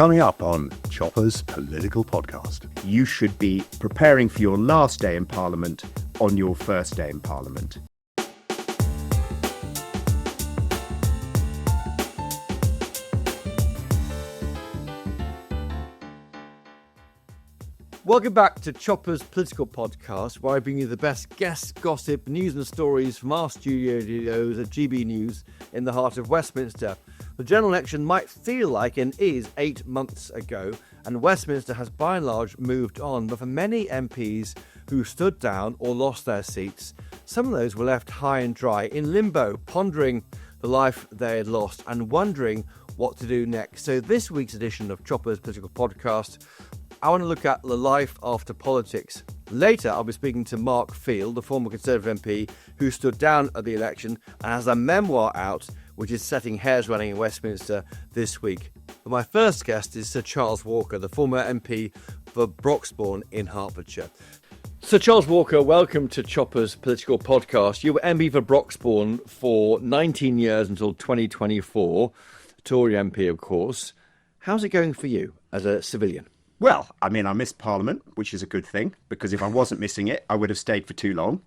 Coming up on Chopper's Political Podcast. You should be preparing for your last day in Parliament on your first day in Parliament. Welcome back to Chopper's Political Podcast, where I bring you the best guest gossip, news and stories from our studios at GB News in the heart of Westminster. The general election might feel like and is 8 months ago, and Westminster has by and large moved on, but for many MPs who stood down or lost their seats, some of those were left high and dry in limbo, pondering the life they had lost and wondering what to do next. So this week's edition of Chopper's Political Podcast, I want to look at the life after politics. Later, I'll be speaking to Mark Field, the former Conservative MP who stood down at the election and has a memoir out which is setting hairs running in Westminster this week. But my first guest is Sir Charles Walker, the former MP for Broxbourne in Hertfordshire. Sir Charles Walker, welcome to Chopper's Political Podcast. You were MP for Broxbourne for 19 years until 2024, Tory MP, of course. How's it going for you as a civilian? Well, I mean, I missed Parliament, which is a good thing, because if I wasn't missing it, I would have stayed for too long.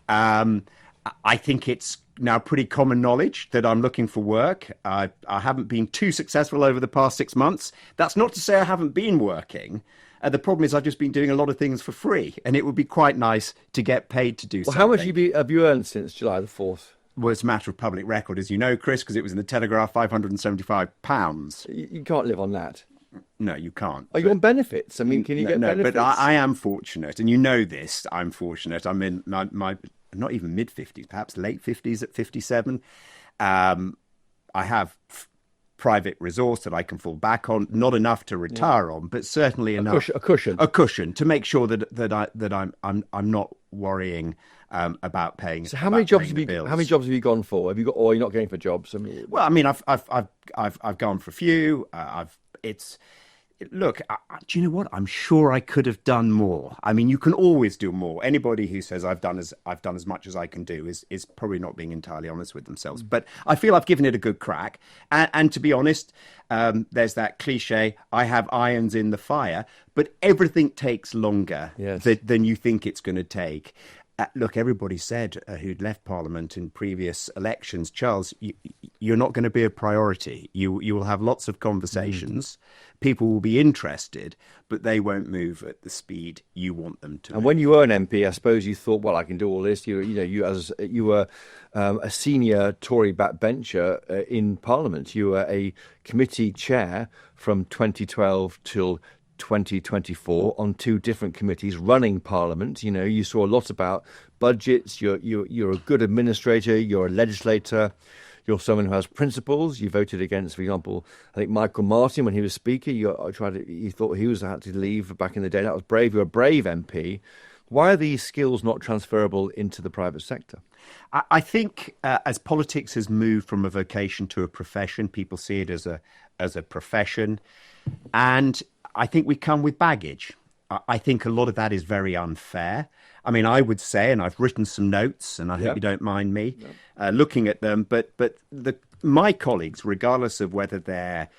I think it's now pretty common knowledge that I'm looking for work. I haven't been too successful over the past 6 months. That's not to say I haven't been working. The problem is I've just been doing a lot of things for free, and it would be quite nice to get paid to do something. How much have you earned since July the 4th? Well, it's a matter of public record, as you know, Chris, because it was in the Telegraph, £575. You can't live on that. No, you can't. Are you on benefits? I mean, can you get benefits? But I am fortunate, and you know this, I'm fortunate. I'm in my not even mid-50s, perhaps late 50s at 57. I have private resource that I can fall back on, not enough to retire on, but certainly enough. A cushion to make sure that I'm not worrying about paying. So how many jobs have you gone for? Have you got, or are you not going for jobs? Well, I mean, I've gone for a few. Look, do you know what? I'm sure I could have done more. I mean, you can always do more. Anybody who says I've done as much as I can do is probably not being entirely honest with themselves. But I feel I've given it a good crack. And to be honest, there's that cliche, I have irons in the fire, but everything takes longer than you think it's going to take. Look, everybody said who'd left Parliament in previous elections, Charles, you're not going to be a priority. You will have lots of conversations. People will be interested, but they won't move at the speed you want them to. And when you were an MP, I suppose you thought, well, I can do all this. You were a senior Tory backbencher in Parliament. You were a committee chair from 2012 till 2024 on two different committees running Parliament. You know, you saw a lot about budgets. You're a good administrator. You're a legislator. You're someone who has principles. You voted against, for example, I think Michael Martin when he was Speaker. You thought he had to leave back in the day. That was brave. You're a brave MP. Why are these skills not transferable into the private sector? I think as politics has moved from a vocation to a profession, people see it as a profession, and I think we come with baggage. I think a lot of that is very unfair. I mean, I would say, and I've written some notes, and I hope you don't mind me looking at them, but my colleagues, regardless of whether they're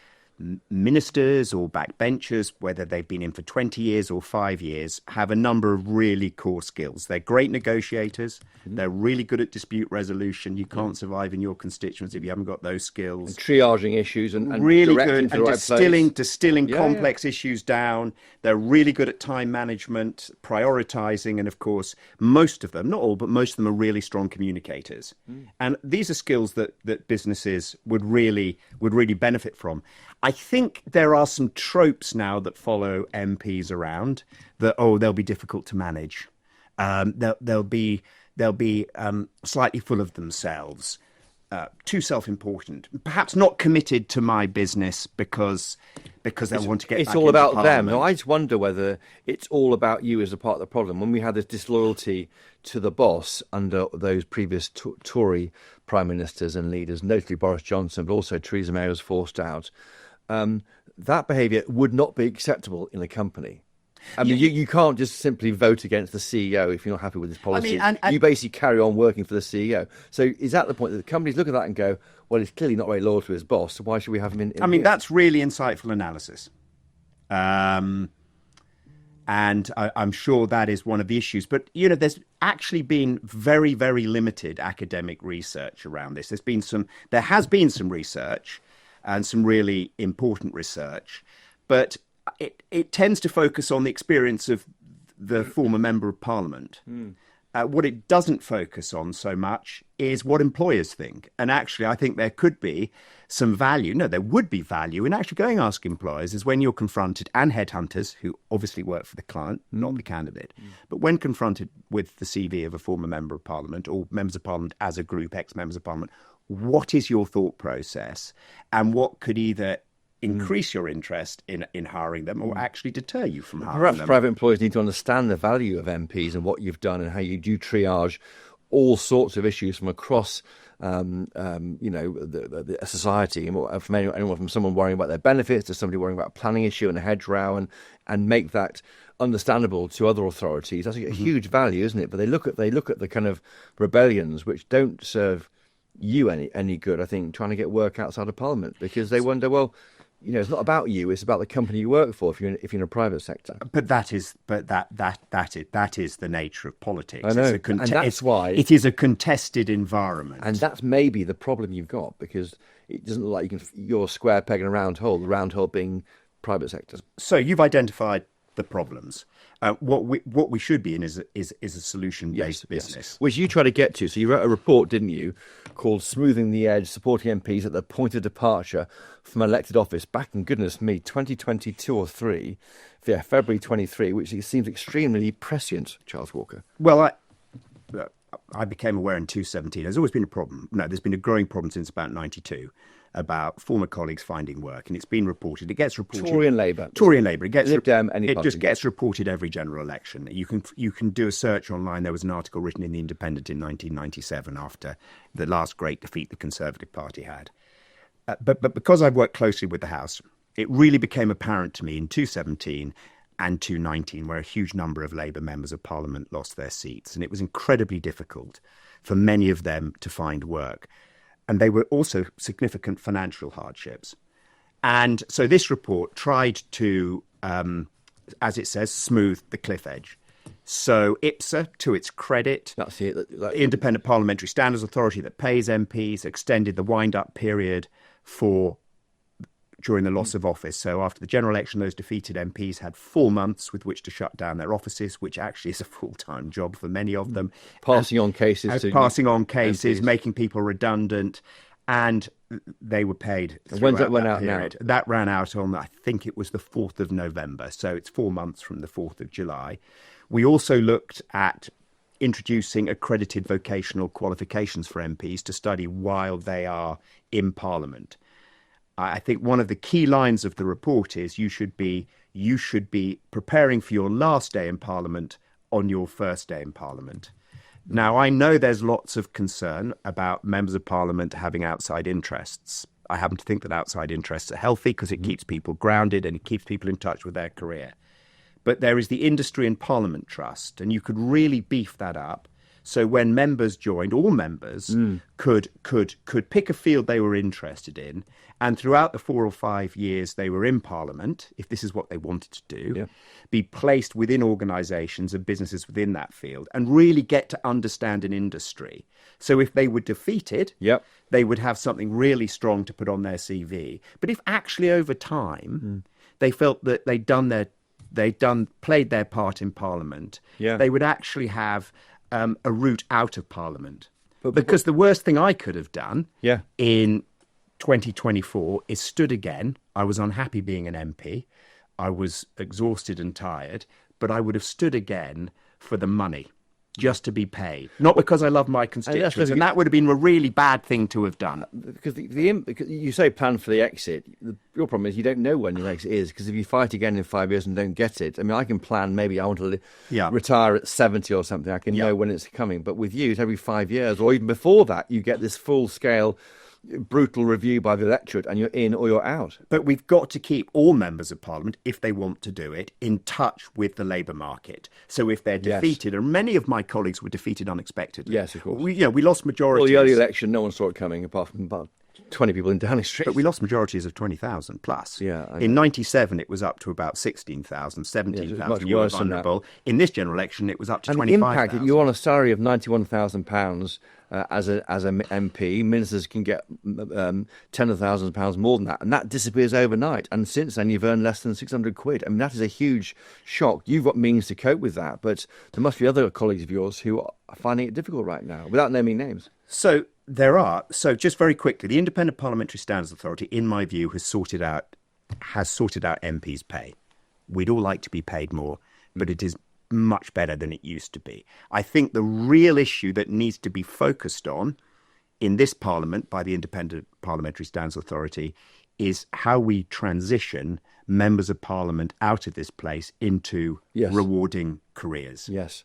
ministers or backbenchers, whether they've been in for 20 years or 5 years, have a number of really core skills. They're great negotiators. They're really good at dispute resolution. You can't survive in your constituency if you haven't got those skills. And triaging issues and really good at distilling complex issues down. They're really good at time management, prioritising, and of course, most of them, not all, but most of them are really strong communicators. And these are skills that businesses would really benefit from. I think there are some tropes now that follow MPs around that, they'll be difficult to manage. They'll be slightly full of themselves, too self-important, perhaps not committed to my business because they want to get it's back all into about Parliament. them. I just wonder whether it's all about you as a part of the problem. When we had this disloyalty to the boss under those previous Tory prime ministers and leaders, notably Boris Johnson, but also Theresa May was forced out, that behaviour would not be acceptable in a company. I mean, you can't just simply vote against the CEO if you're not happy with his policy. and you basically carry on working for the CEO. So is that the point that the companies look at that and go, well, he's clearly not very loyal to his boss, so why should we have him in I mean, here? that's really insightful analysis. And I'm sure that is one of the issues. But, there's actually been very, very limited academic research around this. There has been some research and some really important research, but it tends to focus on the experience of the former Member of Parliament. What it doesn't focus on so much is what employers think. And actually, I think there could be some value. No, there would be value in actually going ask employers is when you're confronted, and headhunters who obviously work for the client, not the candidate. But when confronted with the CV of a former Member of Parliament or members of Parliament as a group, ex-members of Parliament, what is your thought process and what could either increase your interest in hiring them or actually deter you from hiring Perhaps them? private employers need to understand the value of MPs and what you've done and how you do triage all sorts of issues from across, the society, from anyone from someone worrying about their benefits to somebody worrying about a planning issue and a hedge row, and make that understandable to other authorities. That's a huge value, isn't it? But they look at the kind of rebellions which don't serve you any good. I think trying to get work outside of Parliament because they wonder, well, it's not about you; it's about the company you work for. If you're in a private sector, that is the nature of politics. I know, and that's why it is a contested environment, and that's maybe the problem you've got because it doesn't look like you're square peg in a round hole. The round hole being private sector. So you've identified the problems. What we should be in is a solution-based business. Yes. Which you try to get to. So you wrote a report, didn't you, called Smoothing the Edge, Supporting MPs at the Point of Departure from Elected Office back in, goodness me, 2022 or 3, February 23, which seems extremely prescient, Charles Walker. Well, I became aware in 2017. There's always been a problem. No, there's been a growing problem since about 92 about former colleagues finding work, and it's been reported. It gets reported. Tory and Labour. It gets Lib Dem, it just gets reported every general election. You can do a search online. There was an article written in The Independent in 1997 after the last great defeat the Conservative Party had. But because I've worked closely with the House, it really became apparent to me in 2017 and 2019, where a huge number of Labour members of Parliament lost their seats, and it was incredibly difficult for many of them to find work. And they were also significant financial hardships. And so this report tried to, as it says, smooth the cliff edge. So IPSA, to its credit, that's it. Independent Parliamentary Standards Authority that pays MPs, extended the wind-up period during the loss of office. So after the general election, those defeated MPs had 4 months with which to shut down their offices, which actually is a full-time job for many of them. Passing on cases, MPs. Making people redundant, and they were paid. When's that run out now? That ran out on, I think it was the 4th of November, so it's 4 months from the 4th of July. We also looked at introducing accredited vocational qualifications for MPs to study while they are in Parliament. I think one of the key lines of the report is you should be preparing for your last day in Parliament on your first day in Parliament. Now, I know there's lots of concern about members of Parliament having outside interests. I happen to think that outside interests are healthy because it keeps people grounded and it keeps people in touch with their career. But there is the Industry and Parliament Trust, and you could really beef that up. So when members joined, all members could pick a field they were interested in, and throughout the 4 or 5 years they were in Parliament, if this is what they wanted to do, be placed within organisations and businesses within that field and really get to understand an industry. So if they were defeated, they would have something really strong to put on their CV. But if actually over time they felt that they'd played their part in Parliament, they would actually have a route out of Parliament. Because the worst thing I could have done in 2024 is stood again. I was unhappy being an MP. I was exhausted and tired, but I would have stood again for the money, just to be paid. Not because I love my constituents. And that would have been a really bad thing to have done. Because because you say plan for the exit. Your problem is you don't know when your exit is, because if you fight again in 5 years and don't get it, I mean, I can plan, maybe I want to retire at 70 or something. I can know when it's coming. But with you, it's every 5 years, or even before that, you get this full-scale brutal review by the electorate and you're in or you're out. But we've got to keep all members of Parliament, if they want to do it, in touch with the labour market. So if they're defeated, and many of my colleagues were defeated unexpectedly. Yes, of course. We lost majorities. Well, the early election, no one saw it coming apart from about 20 people in Downing Street. But we lost majorities of 20,000 plus. Yeah, in 97, it was up to about 16,000, 17,000. You were vulnerable. In this general election, it was up to 25,000. The impact, you're on a salary of £91,000 as an MP. Ministers can get tens of thousands of pounds more than that, and that disappears overnight. And since then, you've earned less than 600 quid. I mean, that is a huge shock. You've got means to cope with that, but there must be other colleagues of yours who are finding it difficult right now, without naming names. So there are. So just very quickly, the Independent Parliamentary Standards Authority, in my view, has sorted out MPs' pay. We'd all like to be paid more, but it is much better than it used to be. I think the real issue that needs to be focused on in this Parliament by the Independent Parliamentary Standards Authority is how we transition members of Parliament out of this place into rewarding careers. Yes.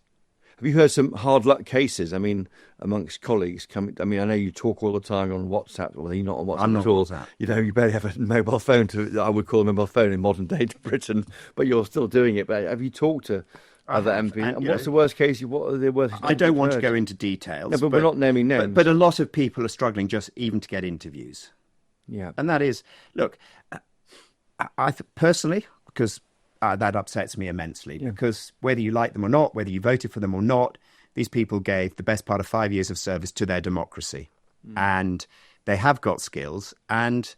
Have you heard some hard luck cases? I mean, amongst colleagues coming. I mean, I know you talk all the time on WhatsApp. Well, you're not on WhatsApp I'm not at all. WhatsApp. You know, you barely have a mobile phone I would call a mobile phone in modern day Britain, but you're still doing it. But have you talked to other MPs? And what's the worst case? What are the worst? I don't want to go into details. No, but we're not naming names. But a lot of people are struggling just even to get interviews. Yeah. And that is, look, I personally, because that upsets me immensely, because whether you like them or not, whether you voted for them or not, these people gave the best part of 5 years of service to their democracy. And they have got skills. And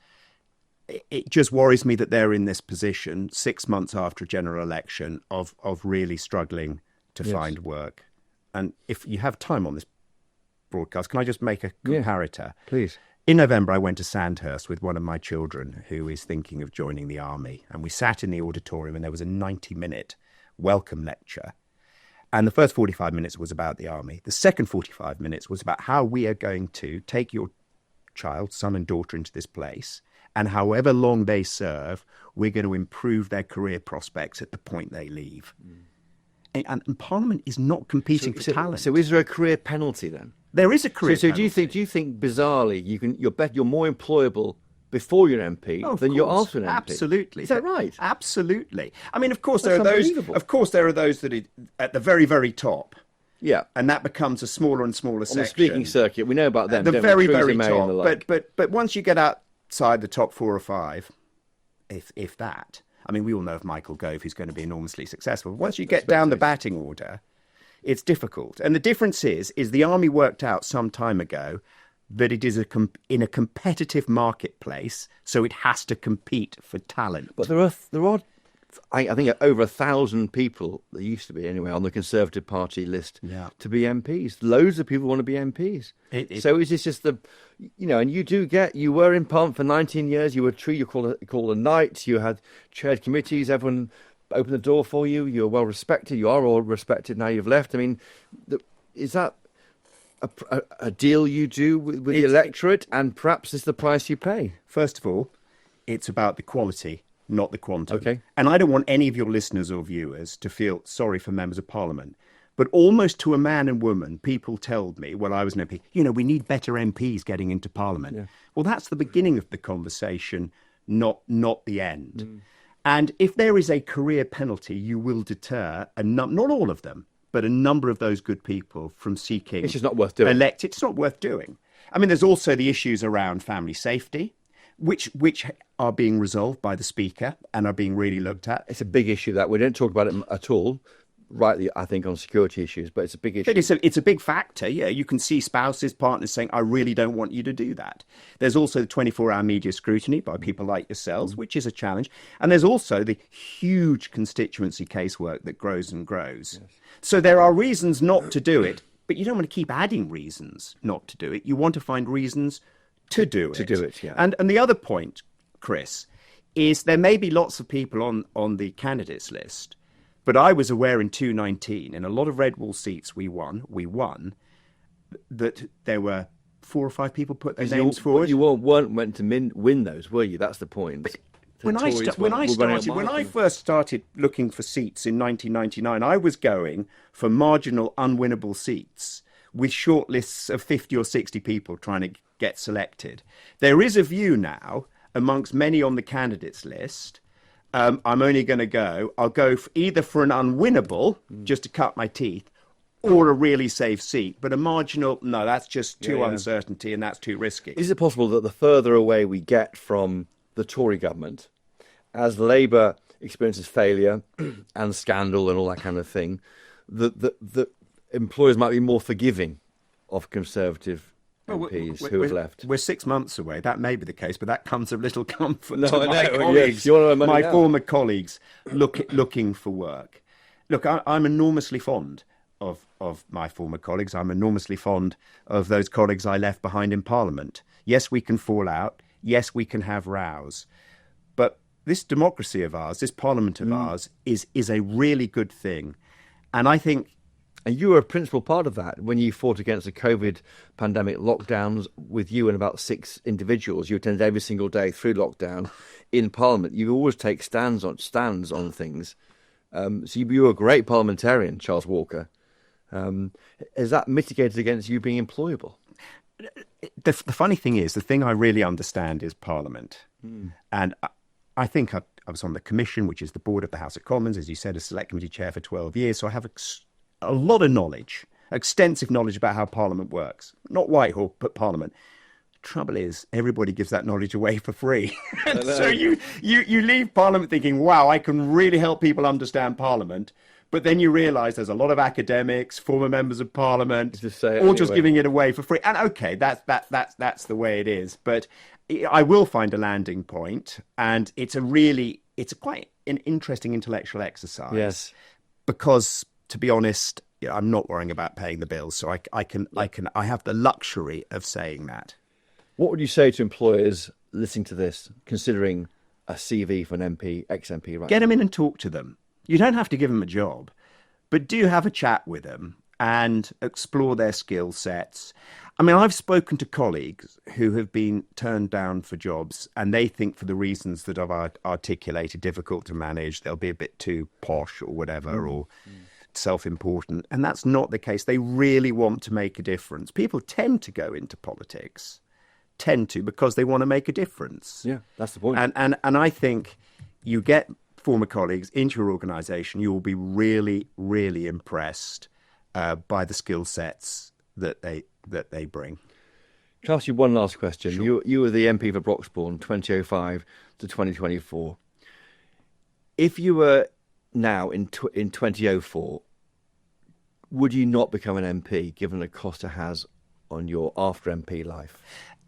it just worries me that they're in this position 6 months after a general election of really struggling to find work. And if you have time on this broadcast, can I just make a comparator? Please. In November, I went to Sandhurst with one of my children who is thinking of joining the army. And we sat in the auditorium and there was a 90-minute welcome lecture. And the first 45 minutes was about the army. The second 45 minutes was about how we are going to take your child, son and daughter, into this place. And however long they serve, we're going to improve their career prospects at the point they leave. And Parliament is not competing for talent. So is there a career penalty then? There is a career So penalty. do you think bizarrely you're more employable before you're an MP than you're after an MP? Absolutely. Is that right? Absolutely. I mean, of course, That's there are those. unbelievable. Of course, there are those that are at the very, very top. Yeah. And that becomes a smaller and smaller On section. the speaking circuit, we know about them. The don't we? very, Theresa very May and the top. like. But once you get outside the top 4 or 5, if that, I mean, we all know of Michael Gove, who's going to be enormously successful. But once you get down the batting order, it's difficult. And the difference is the army worked out some time ago that it is in a competitive marketplace, so it has to compete for talent. But there are I think over 1,000 people, there used to be anyway, on the Conservative Party list to be MPs. Loads of people want to be MPs. So is this just and you were in Parliament for 19 years, you were called a knight, you had chaired committees, everyone opened the door for you, you were well respected, you are all respected now you've left. I mean, is that a deal you do with the electorate, and perhaps it's the price you pay? First of all, it's about the quality, not the quantum. Okay. And I don't want any of your listeners or viewers to feel sorry for members of Parliament. But almost to a man and woman, people told me when I was an MP, we need better MPs getting into Parliament. Yeah. Well, that's the beginning of the conversation, not the end. And if there is a career penalty, you will deter, not all of them, but a number of those good people from seeking... It's just not worth doing. It's not worth doing. I mean, there's also the issues around family safety, which are being resolved by the Speaker and are being really looked at. It's a big issue that we don't talk about it at all, rightly, I think, on security issues, but it's a big issue. It's a big factor, yeah. You can see spouses, partners saying, I really don't want you to do that. There's also the 24-hour media scrutiny by people like yourselves, which is a challenge. And there's also the huge constituency casework that grows and grows. Yes. So there are reasons not to do it, but you don't want to keep adding reasons not to do it. You want to find reasons to do it. To do it, yeah. And the other point, Chris, is there may be lots of people on the candidates list, but I was aware in 2019, in a lot of Red Wall seats we won, that there were 4 or 5 people put their names forward. You weren't meant to win those, were you? That's the point. When I first started looking for seats in 1999, I was going for marginal, unwinnable seats with short lists of 50 or 60 people trying to get selected. There is a view now amongst many on the candidates list. I'm only going to I'll go either for an unwinnable, just to cut my teeth, or a really safe seat. But a marginal, no, that's just too uncertainty and that's too risky. Is it possible that the further away we get from the Tory government, as Labour experiences failure and scandal and all that kind of thing, that employers might be more forgiving of Conservative MPs who have left? We're 6 months away. That may be the case, but that comes of little comfort No, to I my know. colleagues, Yes. my former colleagues looking for work. Look, I'm enormously fond of my former colleagues. I'm enormously fond of those colleagues I left behind in Parliament. Yes, we can fall out. Yes, we can have rows. But this democracy of ours, this Parliament of ours, is a really good thing. And I think... And you were a principal part of that when you fought against the COVID pandemic lockdowns with you and about 6 individuals. You attended every single day through lockdown in Parliament. You always take stands on things. So you were a great parliamentarian, Charles Walker. Is that mitigated against you being employable? The funny thing is, the thing I really understand is Parliament. And I think I was on the Commission, which is the board of the House of Commons, as you said, as Select Committee Chair for 12 years. So I have a lot of knowledge, extensive knowledge about how Parliament works. Not Whitehall, but Parliament. Trouble is, everybody gives that knowledge away for free. So you leave Parliament thinking, wow, I can really help people understand Parliament. But then you realise there's a lot of academics, former members of Parliament, just giving it away for free. And okay, that's the way it is. But I will find a landing point, and it's quite an interesting intellectual exercise. Yes, because to be honest, I'm not worrying about paying the bills, so I have the luxury of saying that. What would you say to employers listening to this, considering a CV for an MP, ex-MP? Right, get them in and talk to them. You don't have to give them a job, but do have a chat with them and explore their skill sets. I mean, I've spoken to colleagues who have been turned down for jobs, and they think for the reasons that I've articulated, difficult to manage, they'll be a bit too posh or whatever, or self-important. And that's not the case. They really want to make a difference. People tend to go into politics, because they want to make a difference. Yeah, that's the point. And I think you get former colleagues into your organisation, you will be really, really impressed by the skill sets that they bring. Can I ask you one last question? Sure. You were the MP for Broxbourne 2005 to 2024. If you were now in 2004, would you not become an MP given the cost it has on your after MP life?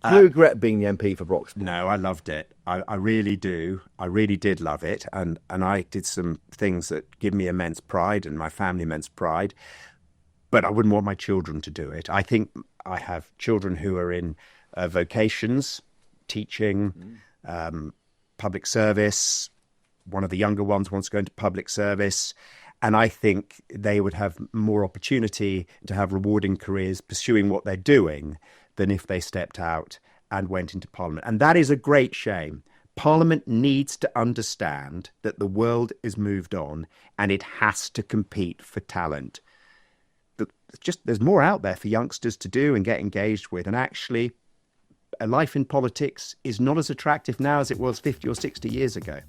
Do you regret being the MP for Broxbourne? No, I loved it. I really do. I really did love it. And I did some things that give me immense pride and my family immense pride. But I wouldn't want my children to do it. I think I have children who are in vocations, teaching, public service. One of the younger ones wants to go into public service. And I think they would have more opportunity to have rewarding careers pursuing what they're doing than if they stepped out and went into Parliament. And that is a great shame. Parliament needs to understand that the world is moved on and it has to compete for talent. There's more out there for youngsters to do and get engaged with. And actually, a life in politics is not as attractive now as it was 50 or 60 years ago.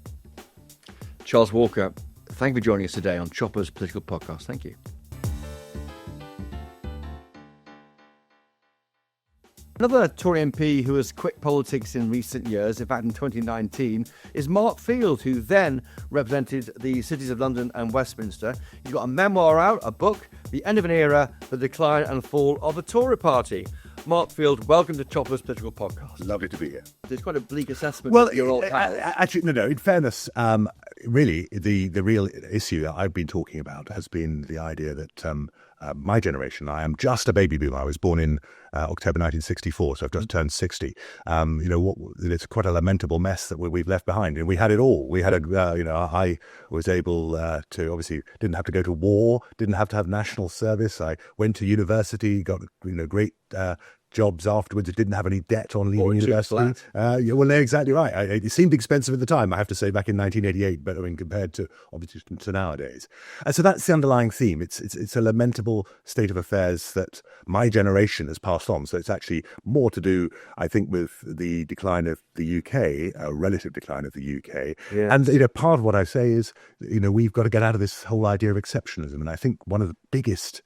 Charles Walker, thank you for joining us today on Chopper's Political Podcast. Thank you. Another Tory MP who has quit politics in recent years, in fact in 2019, is Mark Field, who then represented the cities of London and Westminster. He's got a memoir out, a book, The End of an Era, The Decline and Fall of the Tory Party. Mark Field, welcome to Chopper's Political Podcast. Lovely to be here. It's quite a bleak assessment of your old actually, no. In fairness, really, the real issue that I've been talking about has been the idea that my generation, I am just a baby boomer. I was born in October 1964, so I've just turned 60. It's quite a lamentable mess that we've left behind. And we had it all. We had I was able to, obviously, didn't have to go to war, didn't have to have national service. I went to university, got great jobs afterwards. It didn't have any debt on leaving Or university. Well, no, exactly right. It seemed expensive at the time, I have to say, back in 1988, but I mean, compared to obviously to nowadays. And so that's the underlying theme. It's a lamentable state of affairs that my generation has passed on. So it's actually more to do, I think, with the decline of the UK, a relative decline of the UK. Yeah. And, part of what I say is, we've got to get out of this whole idea of exceptionalism. And I think one of the biggest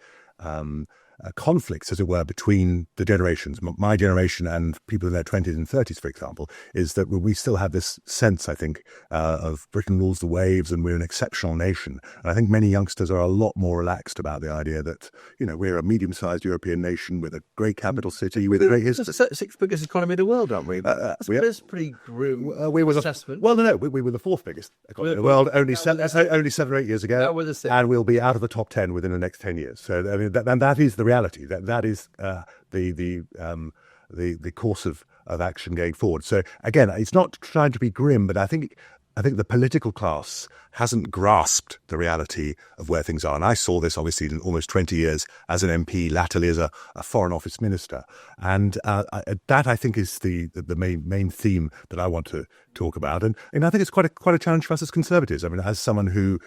conflicts, as it were, between the generations, my generation and people in their 20s and 30s, for example, is that we still have this sense, I think, of Britain rules the waves and we're an exceptional nation. And I think many youngsters are a lot more relaxed about the idea that, we're a medium-sized European nation with a great capital city, with a great history. That's the sixth biggest economy in the world, aren't we? That's pretty grim assessment. We were the fourth biggest economy in the world only 7 or 8 years ago. And we'll be out of the top 10 within the next 10 years. So, I mean, that is the reality. That is the course of action going forward. So again, it's not trying to be grim, but I think the political class hasn't grasped the reality of where things are. And I saw this obviously in almost 20 years as an MP, latterly as a Foreign Office Minister. And that I think is the main theme that I want to talk about. And I think it's quite a challenge for us as Conservatives. I mean, as someone who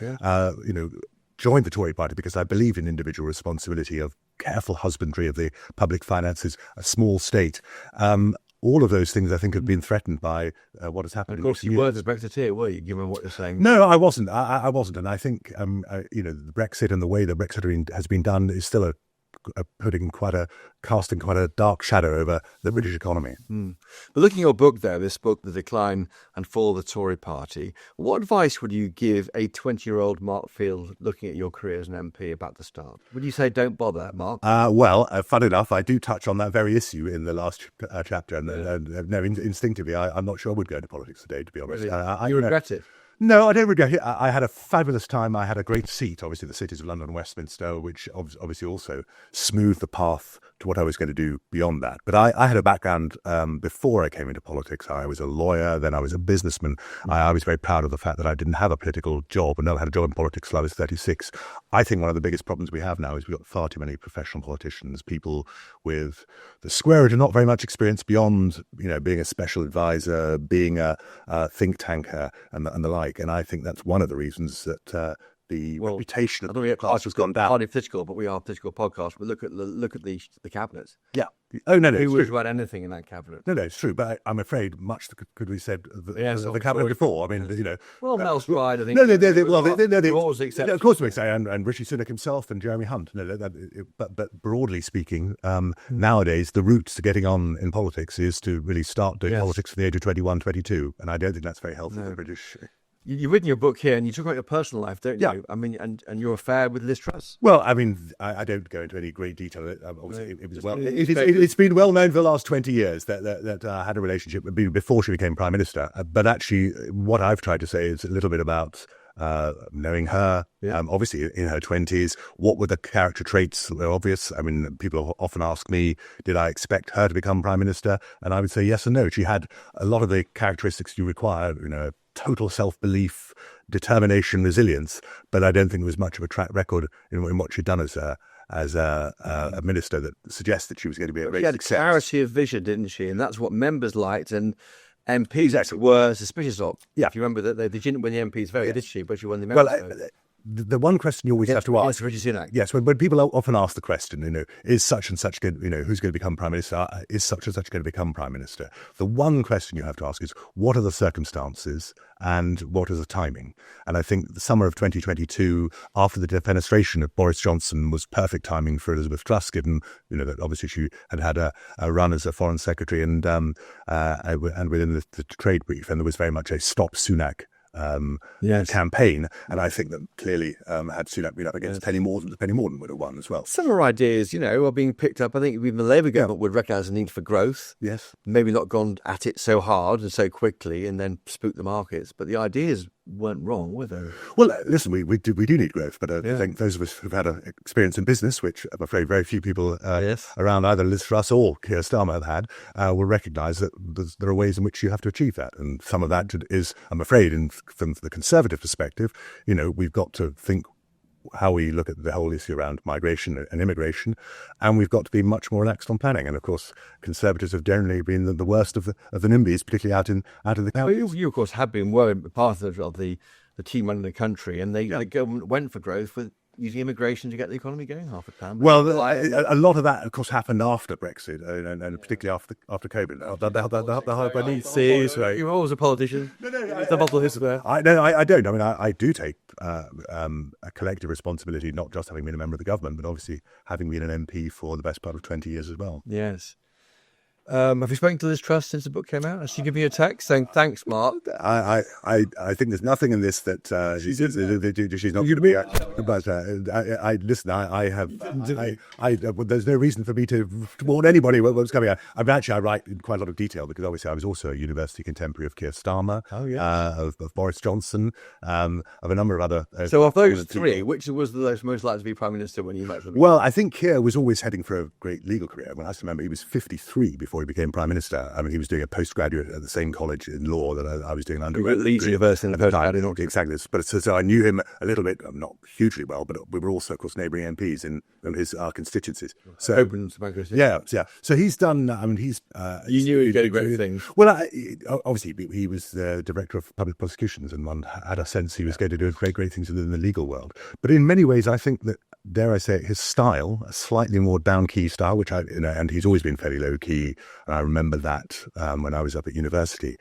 joined the Tory party because I believe in individual responsibility, of careful husbandry of the public finances, a small state. All of those things, I think, have been threatened by what has happened. Of course, you weren't a Brexiteer, were you, given what you're saying? No, I wasn't. I wasn't. And I think, the Brexit and the way that Brexit has been done is still casting quite a dark shadow over the British economy. But looking at your book there, this book, The Decline and Fall of the Tory Party, what advice would you give a 20-year-old Mark Field looking at your career as an MP about to start? Would you say don't bother, Mark? Fun enough, I do touch on that very issue in the last chapter. And instinctively, I'm not sure I would go into politics today, to be honest. Really? You regret it? No, I don't regret it. I had a fabulous time. I had a great seat, obviously, the cities of London and Westminster, which obviously also smoothed the path to what I was going to do beyond that. But I had a background before I came into politics. I was a lawyer, then I was a businessman. I was very proud of the fact that I didn't have a political job and never had a job in politics till I was 36. I think one of the biggest problems we have now is we've got far too many professional politicians, people with the square root and not very much experience beyond, being a special advisor, being a think tanker and the like. And I think that's one of the reasons that the reputation of the class has gone down. Hardly political, but we are a political podcast. But look at the cabinet. Yeah. Oh no, who would write anything in that cabinet? No, it's true. But I'm afraid much could be said of the cabinet before. I mean, Well, Mel's right. I think. Of course, we say, and Rishi Sunak himself and Jeremy Hunt. But broadly speaking, nowadays the route to getting on in politics is to really start doing politics from the age of 21, 22, and I don't think that's very healthy for the British. You've written your book here, and you talk about your personal life, don't you? I mean, and your affair with Liz Truss. Well, I mean, I don't go into any great detail. Obviously, it's been well known for the last 20 years that I had a relationship before she became Prime Minister. But actually, what I've tried to say is a little bit about knowing her, obviously in her 20s. What were the character traits that were obvious? I mean, people often ask me, did I expect her to become Prime Minister? And I would say yes and no. She had a lot of the characteristics you require, total self-belief, determination, resilience, but I don't think there was much of a track record in what she'd done as a minister that suggests that she was going to be a great success. She had clarity of vision, didn't she? And that's what members liked and MPs were suspicious of. Yeah. If you remember that they didn't win the MPs vote, did she? But she won the members vote. The one question you always have to ask. Rishi Sunak. Yes, when people often ask the question, is such and such going, who's going to become Prime Minister? Is such and such going to become Prime Minister? The one question you have to ask is, what are the circumstances and what is the timing? And I think the summer of 2022, after the defenestration of Boris Johnson, was perfect timing for Elizabeth Truss, given that obviously she had a run as a Foreign Secretary and within the trade brief, and there was very much a stop Sunak campaign, and I think that clearly had Sunak been up against Penny Mordaunt would have won as well. Similar ideas, are being picked up. I think even the Labour government would recognise the need for growth. Yes, maybe not gone at it so hard and so quickly, and then spooked the markets. But the ideas weren't wrong, were they? Well, listen, we do need growth, but I think those of us who've had experience in business, which I'm afraid very few people around either Liz Truss or Keir Starmer have had, will recognise that there are ways in which you have to achieve that, and some of that is, I'm afraid, from the Conservative perspective, we've got to think how we look at the whole issue around migration and immigration, and we've got to be much more relaxed on planning. And of course, Conservatives have generally been the worst of the NIMBYs, particularly out in the counties. Well, you of course have been part of the team running the country, and the government went for growth with using immigration to get the economy going half the time. Well, a lot of that, of course, happened after Brexit, and particularly after COVID. You're always a politician. I don't. I mean, I do take a collective responsibility, not just having been a member of the government, but obviously having been an MP for the best part of 20 years as well. Yes. Have you spoken to Liz Truss since the book came out? Has she given you a text saying thanks, Mark? I think there's nothing in this that she's not going to be. But there's no reason for me to warn anybody what's coming out. I write in quite a lot of detail because obviously I was also a university contemporary of Keir Starmer, of Boris Johnson, of a number of other. So of those three, which was the most likely to be Prime Minister when you met them? Well, I think Keir was always heading for a great legal career. When I remember, he was 53 before he became Prime Minister. I mean, he was doing a postgraduate at the same college in law that I was doing an undergraduate. Leeds University in the time. Exactly. But so I knew him a little bit, not hugely well, but we were also, of course, neighbouring MPs in our constituencies. So open democracy. Yeah. So he's done. I mean, he's. You knew he was doing great things. Well, obviously, he was the director of public prosecutions, and one had a sense he was going to do great things in the legal world. But in many ways, I think that, dare I say it, his style, a slightly more down-key style, which and he's always been fairly low-key. And I remember that when I was up at university.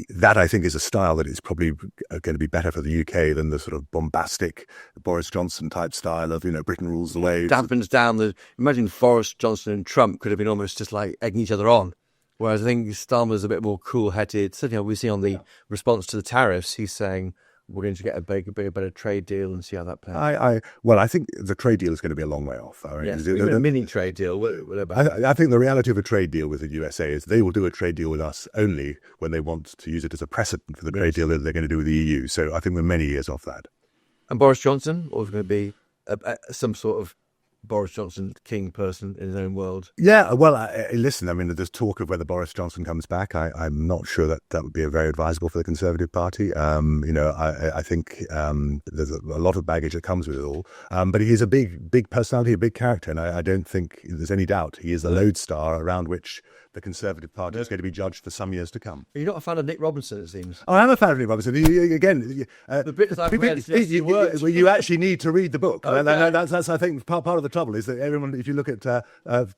That, I think, is a style that is probably going to be better for the UK than the sort of bombastic Boris Johnson type style of, Britain rules the waves. Dampens down imagine Boris Johnson and Trump could have been almost just like egging each other on. Whereas I think Starmer's a bit more cool-headed. Certainly, we see on the response to the tariffs, he's saying, we're going to get a better trade deal and see how that plays. I think the trade deal is going to be a long way off. Yes, a mini trade deal. I think the reality of a trade deal with the USA is they will do a trade deal with us only when they want to use it as a precedent for the trade deal that they're going to do with the EU. So I think we're many years off that. And Boris Johnson, or is going to be some sort of Boris Johnson king person in his own world? Yeah, well, listen, I mean, there's talk of whether Boris Johnson comes back. I'm not sure that would be very advisable for the Conservative Party. I think there's a lot of baggage that comes with it all. But he is a big personality, a big character, and I don't think there's any doubt he is the lodestar around which the Conservative Party is going to be judged for some years to come. You're not a fan of Nick Robinson, it seems. Oh, I am a fan of Nick Robinson. Again, the bits I've read, you actually need to read the book. Okay. That's I think, part of the trouble is that everyone, if you look at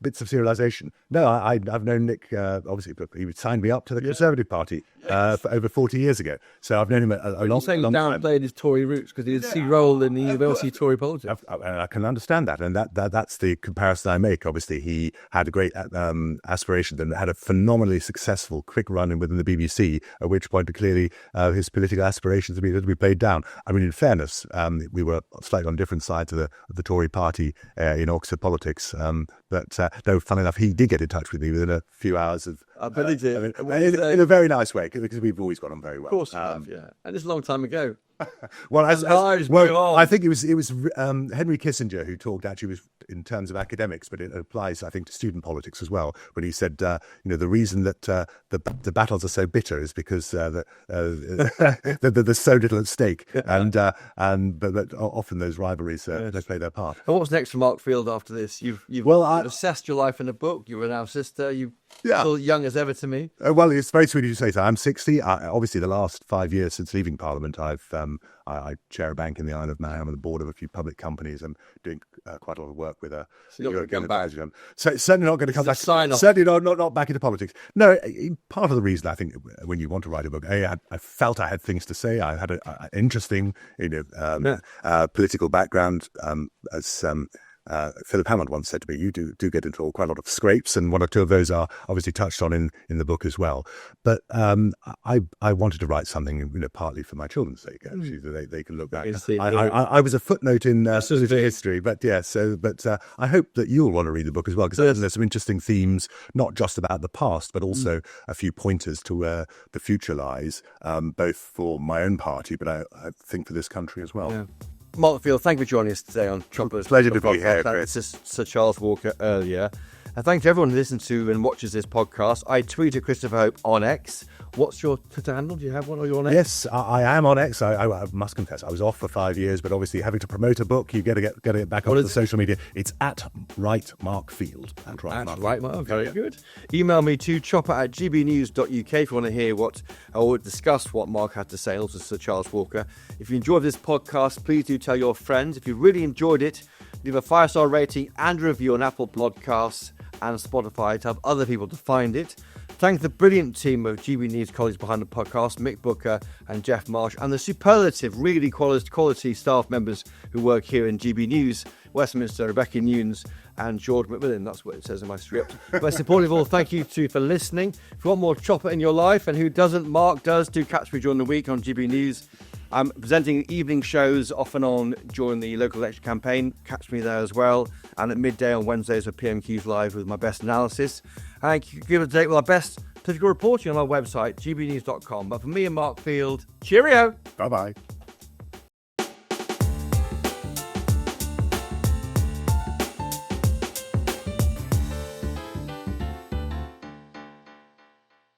bits of serialisation, I've known Nick, obviously, he signed me up to the Conservative Party for over 40 years ago. So I've known him a long time. Downplayed his Tory roots because he had a key role in the university Tory politics. I can understand that, and that's the comparison I make. Obviously, he had a great aspiration and had a phenomenally successful quick run within the BBC, at which point clearly his political aspirations had to be played down. I mean, in fairness, we were slightly on different sides of the Tory party in Oxford politics, but though, funny enough, he did get in touch with me within a few hours of... I bet he did. In a very nice way, because we've always got on very well. Of course we have, yeah. And it's a long time ago. I think it was Henry Kissinger who talked actually in terms of academics, but it applies, I think, to student politics as well. When he said, the reason that the battles are so bitter is because there's so little at stake, but often those rivalries they play their part. And what's next for Mark Field after this? You've assessed your life in a book. You're now sister. You're still young as ever to me. Well, it's very sweet of you to say so. I'm 60. Obviously, the last 5 years since leaving Parliament, I chair a bank in the Isle of Man. I'm on the board of a few public companies. I'm doing quite a lot of work with a European advisor. So certainly not going to come back. Certainly not back into politics. No, part of the reason I think when you want to write a book, I felt I had things to say. I had an interesting, political background as. Philip Hammond once said to me, you do get into quite a lot of scrapes, and one or two of those are obviously touched on in the book as well. But I wanted to write something, partly for my children's sake, actually, that they can look back. I was a footnote in history, but I hope that you'll want to read the book as well, because there's some interesting themes, not just about the past, but also a few pointers to where the future lies, both for my own party, but I think for this country as well. Yeah. Mark Field, thank you for joining us today on Trumpers. Pleasure to be here, Chris. This is Sir Charles Walker earlier. And thanks to everyone who listens to and watches this podcast. I tweet at Christopher Hope on X. What's your Twitter handle? Do you have one? Are you on X? Yes, I am on X. I must confess, I was off for 5 years, but obviously having to promote a book, you got to get back onto the social media. It's at Right Mark Field. At Right Mark. Very good. Email me to chopper@gbnews.uk if you want to hear what or discuss what Mark had to say, also Sir Charles Walker. If you enjoyed this podcast, please do tell your friends. If you really enjoyed it, leave a 5-star rating and review on Apple Podcasts and Spotify to help other people to find it. Thank the brilliant team of GB News colleagues behind the podcast, Mick Booker and Jeff Marsh, and the superlative, really quality staff members who work here in GB News, Westminster, Rebecca Nunes and George McMillan. That's what it says in my script. Most importantly of all, thank you for listening. If you want more Chopper in your life, and who doesn't, Mark does, do catch me during the week on GB News. I'm presenting evening shows off and on during the local election campaign. Catch me there as well. And at midday on Wednesdays with PMQs Live with my best analysis. And give it a date with our best political reporting on our website, gbnews.com. But for me and Mark Field, cheerio. Bye-bye.